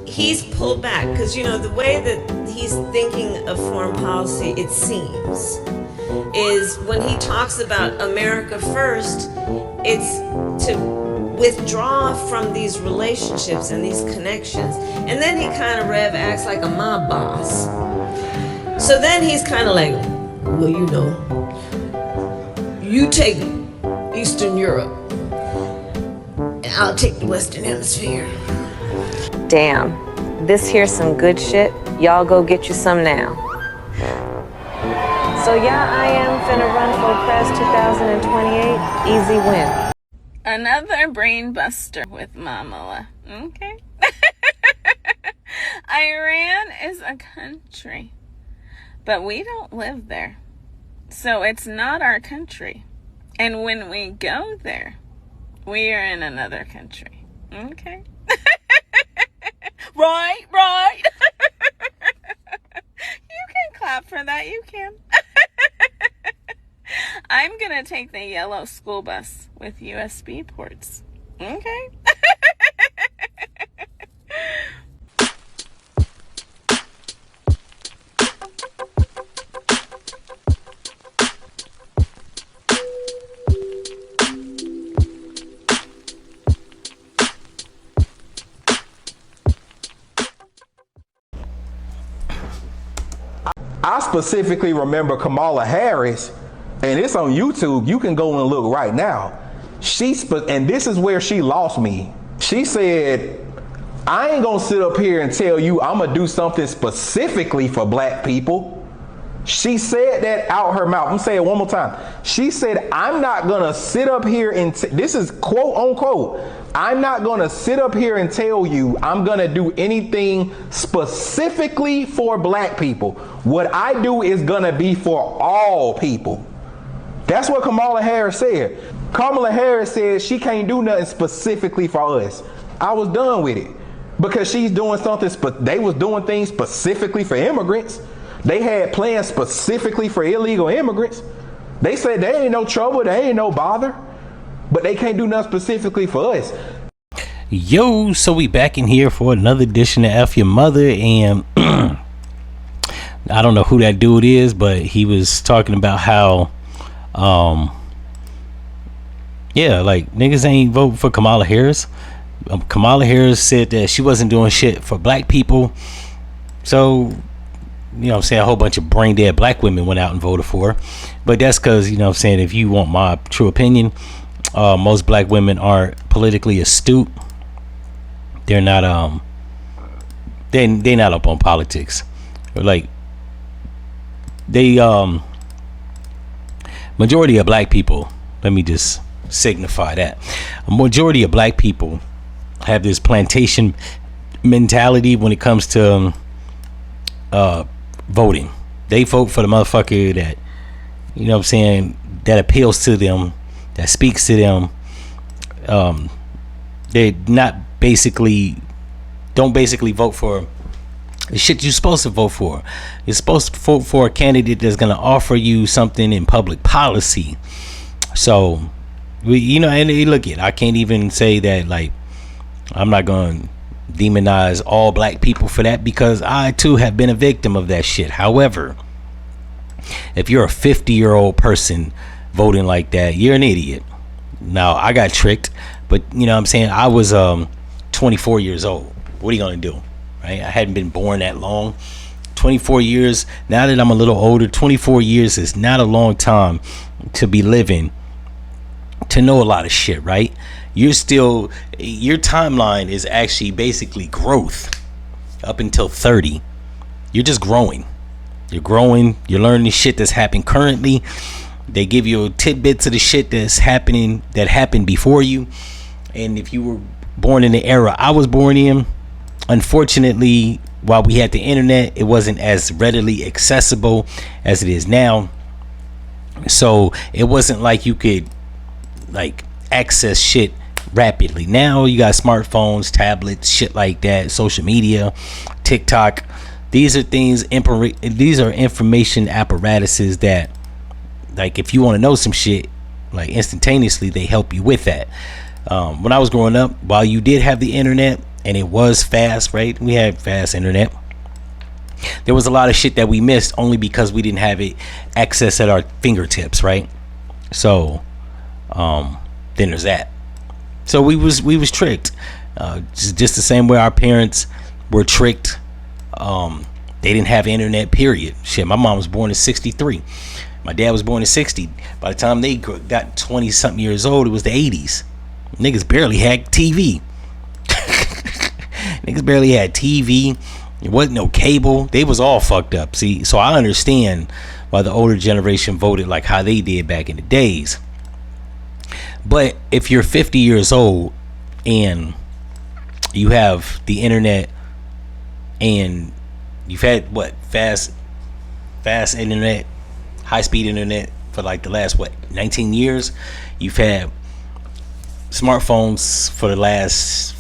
he's pulled back because, the way that he's thinking of foreign policy, it seems, is when he talks about America first, it's to withdraw from these relationships and these connections. And then he kind of acts like a mob boss. So then he's kind of like, well, you take Eastern Europe and I'll take the Western Hemisphere. Damn, this here's some good shit. Y'all go get you some now. So yeah, I am finna run for press 2028. Easy win. Another brain buster with Kamala. Okay. Iran is a country, but we don't live there. So it's not our country. And when we go there, we are in another country. Okay. Right. You can clap for that. You can. I'm going to take the yellow school bus with USB ports. Okay. I specifically remember Kamala Harris, and it's on YouTube. You can go and look right now. And this is where she lost me. She said, I ain't gonna sit up here and tell you I'm gonna do something specifically for black people. She said that out her mouth. I'm saying it one more time. She said, I'm not gonna sit up here and this is quote unquote, I'm not gonna sit up here and tell you I'm gonna do anything specifically for black people. What I do is gonna be for all people. That's what Kamala Harris said. Kamala Harris said she can't do nothing specifically for us. I was done with it because she's doing something, they was doing things specifically for immigrants. They had plans specifically for illegal immigrants. They said they ain't no trouble, they ain't no bother, but they can't do nothing specifically for us. Yo, so we back in here for another edition of F-ya-Motha, and I don't know who that dude is, but he was talking about how like niggas ain't vote for Kamala Harris. Kamala Harris said that she wasn't doing shit for black people, so what I'm saying, a whole bunch of brain dead black women went out and voted for her. But that's because, what I'm saying, if you want my true opinion, most black women aren't politically astute. They're not they not up on politics. Like they majority of black people, let me just signify that. A majority of black people have this plantation mentality when it comes to voting. They vote for the motherfucker that, what I'm saying, that appeals to them, that speaks to them. They don't basically vote for the shit you're supposed to vote for. You're supposed to vote for a candidate that's going to offer you something in public policy. So and look it, I can't even say that, like, I'm not going to demonize all black people for that, because I too have been a victim of that shit. However, if you're a 50-year-old person voting like that, you're an idiot. Now, I got tricked, but what I'm saying, I was 24 years old. What are you going to do? Right? I hadn't been born that long. 24 years, now that I'm a little older, 24 years is not a long time to be living to know a lot of shit, right? Your timeline is actually basically growth up until 30. You're just growing. You're learning the shit that's happening currently. They give you tidbits of the shit that happened before you. And if you were born in the era I was born in, unfortunately, while we had the internet, it wasn't as readily accessible as it is now. So it wasn't like you could access shit rapidly. Now you got smartphones, tablets, shit like that, social media, TikTok. These are information apparatuses that, like, if you want to know some shit, like, instantaneously, they help you with that. When I was growing up, while you did have the internet, and it was fast, right? We had fast internet. There was a lot of shit that we missed only because we didn't have it access at our fingertips, right? So then there's that. So we was tricked, just the same way our parents were tricked. They didn't have internet, period. Shit, my mom was born in 63. My dad was born in 60. By the time they got 20 something years old, it was the 80s. Niggas barely had TV. Niggas barely had TV. There wasn't no cable. They was all fucked up. See, so I understand why the older generation voted like how they did back in the days. But if you're 50 years old and you have the internet and you've had what fast internet, high speed internet for like the last 19 years, you've had smartphones for the last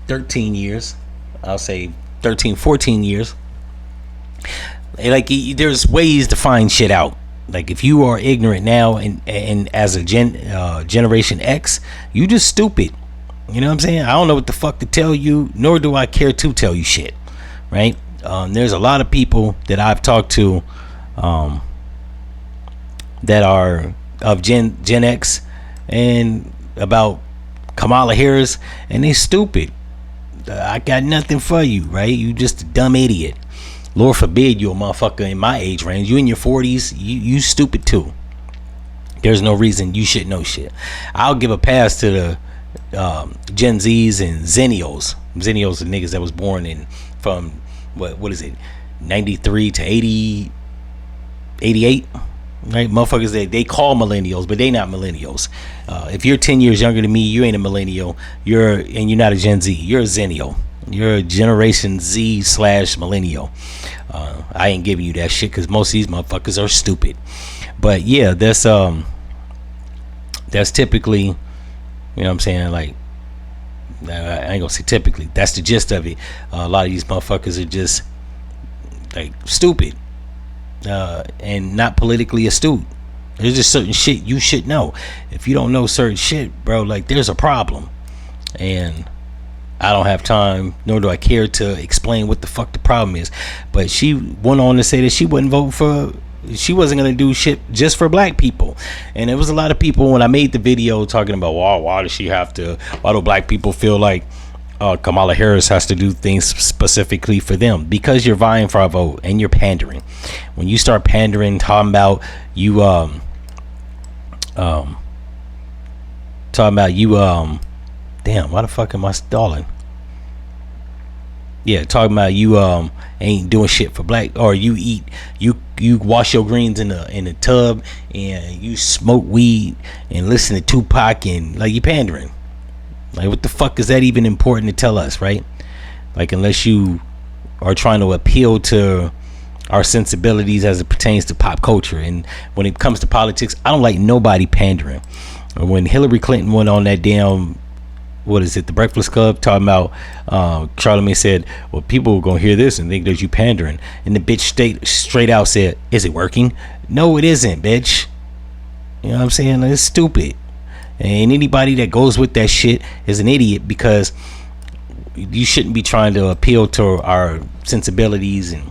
13 years, I'll say 13-14 years. Like, there's ways to find shit out. Like, if you are ignorant now and as a generation X, you just stupid. You know what I'm saying? I don't know what the fuck to tell you, nor do I care to tell you shit, right? There's a lot of people that I've talked to that are of Gen X and about Kamala Harris, and they stupid. I got nothing for you, right? You just a dumb idiot. Lord forbid you a motherfucker in my age range. You in your 40s, you stupid too. There's no reason you should know shit. I'll give a pass to the Gen Zs and Zennials. Zennials are niggas that was born in from what is it, 93 to 80, 88, right? Motherfuckers they call millennials, but they not millennials. If you're 10 years younger than me, you ain't a millennial. You're not a Gen Z. You're a Zennial. You're a Generation Z / millennial. I ain't giving you that shit because most of these motherfuckers are stupid. But yeah, that's typically, you know what I'm saying, like, I ain't gonna say typically, that's the gist of it. A lot of these motherfuckers are just like stupid and not politically astute. There's just certain shit you should know. If you don't know certain shit, bro, like, there's a problem. And I don't have time, nor do I care to explain what the fuck the problem is. But she went on to say that she wasn't she wasn't gonna do shit just for black people. And there was a lot of people when I made the video talking about, well, why do black people feel like Kamala Harris has to do things specifically for them? Because you're vying for a vote and you're pandering. When you start pandering, talking about you damn, why the fuck am I stalling? Yeah, talking about you ain't doing shit for black, or you wash your greens in a tub and you smoke weed and listen to Tupac, and like, you pandering. Like, what the fuck is that even important to tell us, right? Like, unless you are trying to appeal to our sensibilities as it pertains to pop culture. And when it comes to politics, I don't like nobody pandering. When Hillary Clinton went on that damn, what is it, the Breakfast Club, talking about Charlamagne said, well, people are gonna hear this and think that you pandering, and the bitch straight out said, is it working? No, it isn't, bitch. You know what I'm saying? It's stupid. And anybody that goes with that shit is an idiot, because you shouldn't be trying to appeal to our sensibilities, and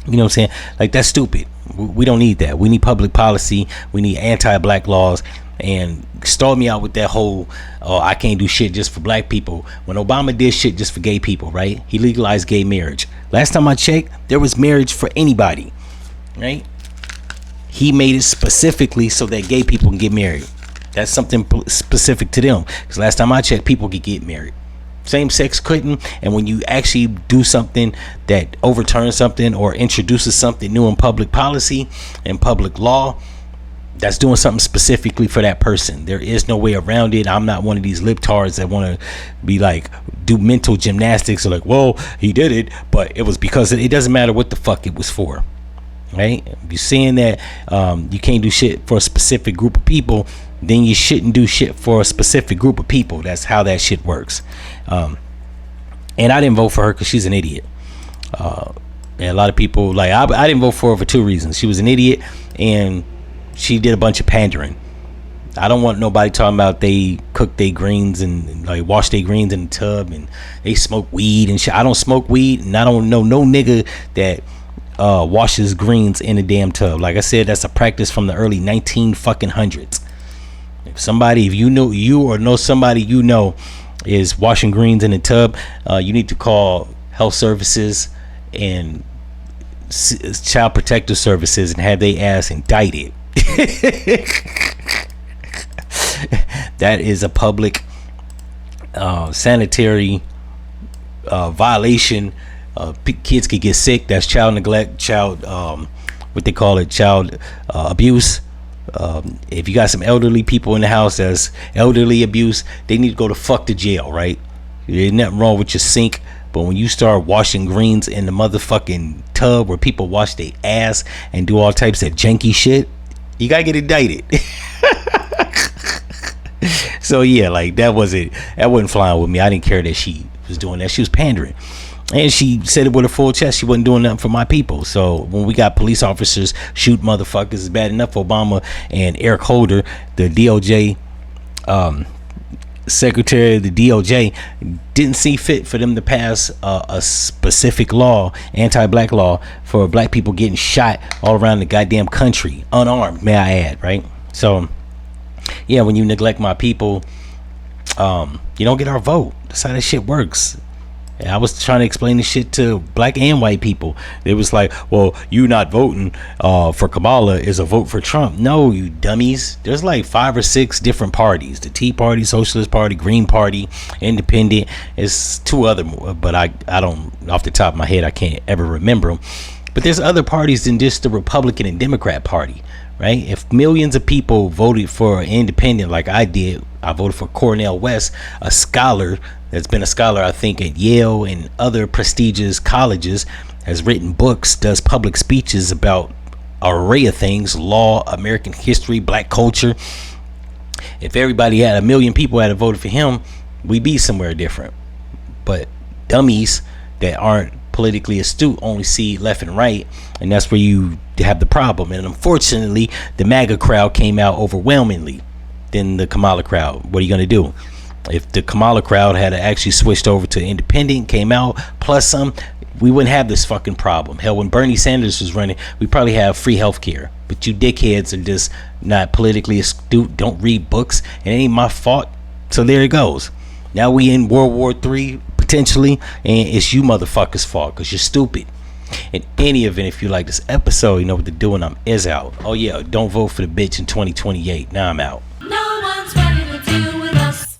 you know what I'm saying? Like, that's stupid. We don't need that. We need public policy. We need anti-black laws. And stall me out with that whole, oh, I can't do shit just for black people, when Obama did shit just for gay people, right? He legalized gay marriage. Last time I checked, there was marriage for anybody, right? He made it specifically so that gay people can get married. That's something specific to them, because last time I checked, people could get married. Same sex couldn't. And when you actually do something that overturns something or introduces something new in public policy and public law, that's doing something specifically for that person. There is no way around it. I'm not one of these libtards that want to be like, do mental gymnastics, or like, well, he did it, but it was because it doesn't matter what the fuck it was for, right? If you're saying that you can't do shit for a specific group of people, then you shouldn't do shit for a specific group of people. That's how that shit works. And I didn't vote for her because she's an idiot. And a lot of people, like, I didn't vote for her for two reasons. She was an idiot, and she did a bunch of pandering. I don't want nobody talking about they cook their greens and like wash their greens in the tub and they smoke weed and shit. I don't smoke weed, and I don't know no nigga that washes greens in a damn tub. Like I said, that's a practice from the early 1900s. If you know somebody you know is washing greens in a tub, you need to call health services and child protective services and have they ass indicted. That is a public sanitary violation. Kids could get sick. That's child neglect, child what they call it, child abuse. If you got some elderly people in the house that's elderly abuse, they need to go to fuck to jail, right? There's nothing wrong with your sink, but when you start washing greens in the motherfucking tub where people wash their ass and do all types of janky shit, you gotta get indicted. So yeah, like that wasn't flying with me. I didn't care that she was doing that. She was pandering, and she said it with her full chest. She wasn't doing nothing for my people. So when we got police officers shoot motherfuckers, it's bad enough Obama and Eric Holder, the DOJ secretary of the DOJ, didn't see fit for them to pass a specific law, anti-black law, for black people getting shot all around the goddamn country, unarmed, may I add, right? So yeah, when you neglect my people, you don't get our vote. That's how that shit works. And I was trying to explain this shit to black and white people. It was like, well, you not voting for Kamala is a vote for Trump. No, you dummies. There's like 5 or 6 different parties: the Tea Party, Socialist Party, Green Party, Independent. It's 2 other more, but I don't, off the top of my head, I can't ever remember them. But there's other parties than just the Republican and Democrat Party, right? If millions of people voted for an independent like I did, I voted for Cornel West, a scholar that's been a scholar, I think, at Yale and other prestigious colleges, has written books, does public speeches about an array of things: law, American history, black culture. If everybody had 1 million people had voted for him, we'd be somewhere different. But dummies that aren't politically astute only see left and right, and that's where you have the problem. And unfortunately, the MAGA crowd came out overwhelmingly than the Kamala crowd. What are you going to do? If the Kamala crowd had actually switched over to independent, came out plus some, we wouldn't have this fucking problem. Hell, when Bernie Sanders was running, we probably have free health care. But you dickheads are just not politically astute, don't read books, and it ain't my fault. So there it goes. Now we in World War III potentially, and it's you motherfuckers' fault because you're stupid. In any event, if you like this episode, you know what to do, and I'm out. Oh yeah, don't vote for the bitch in 2028. Now I'm out.